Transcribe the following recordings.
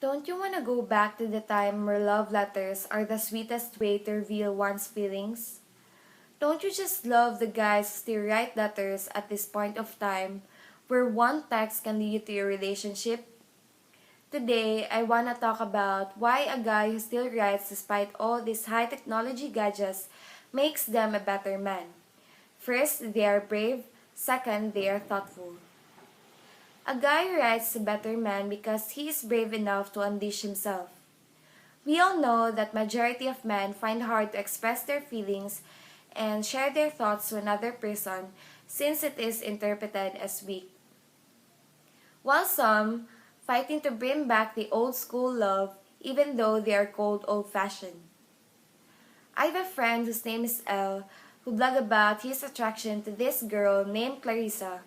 Don't you want to go back to the time where love letters are the sweetest way to reveal one's feelings? Don't you just love the guys who still write letters at this point of time where one text can lead to your relationship? Today, I want to talk about why a guy who still writes despite all these high technology gadgets makes them a better man. First, they are brave. Second, they are thoughtful. A guy writes a better man because he is brave enough to unleash himself. We all know that majority of men find hard to express their feelings and share their thoughts to another person since it is interpreted as weak. While some fighting to bring back the old school love even though they are cold old-fashioned. I have a friend whose name is Elle who blogged about his attraction to this girl named Clarissa,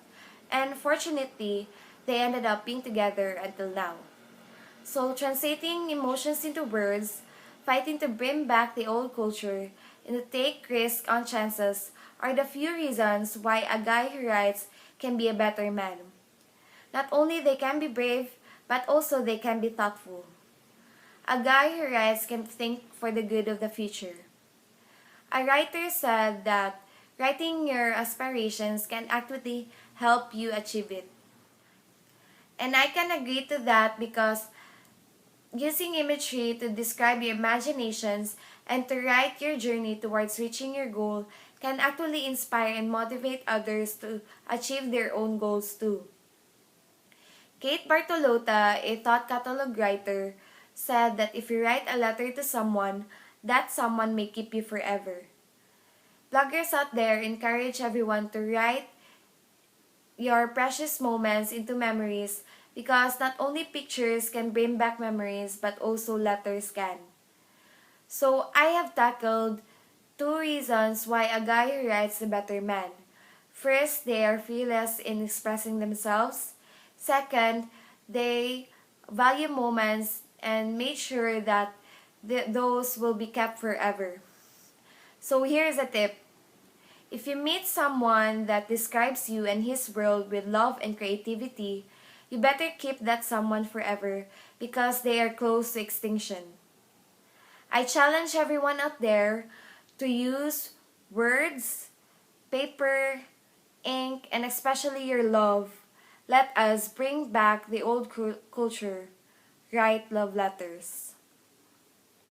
and fortunately, they ended up being together until now. So, translating emotions into words, fighting to bring back the old culture, and to take risks on chances are the few reasons why a guy who writes can be a better man. Not only they can be brave, but also they can be thoughtful. A guy who writes can think for the good of the future. A writer said that writing your aspirations can actually help you achieve it. And I can agree to that because using imagery to describe your imaginations and to write your journey towards reaching your goal can actually inspire and motivate others to achieve their own goals too. Kate Bartolotta, a thought catalog writer, said that if you write a letter to someone, that someone may keep you forever. Bloggers out there encourage everyone to write your precious moments into memories because not only pictures can bring back memories but also letters can. So I have tackled two reasons why a guy who writes a better man. First, they are fearless in expressing themselves. Second, they value moments and make sure that those will be kept forever. So here's a tip. If you meet someone that describes you and his world with love and creativity, you better keep that someone forever because they are close to extinction. I challenge everyone out there to use words, paper, ink, and especially your love. Let us bring back the old culture. Write love letters.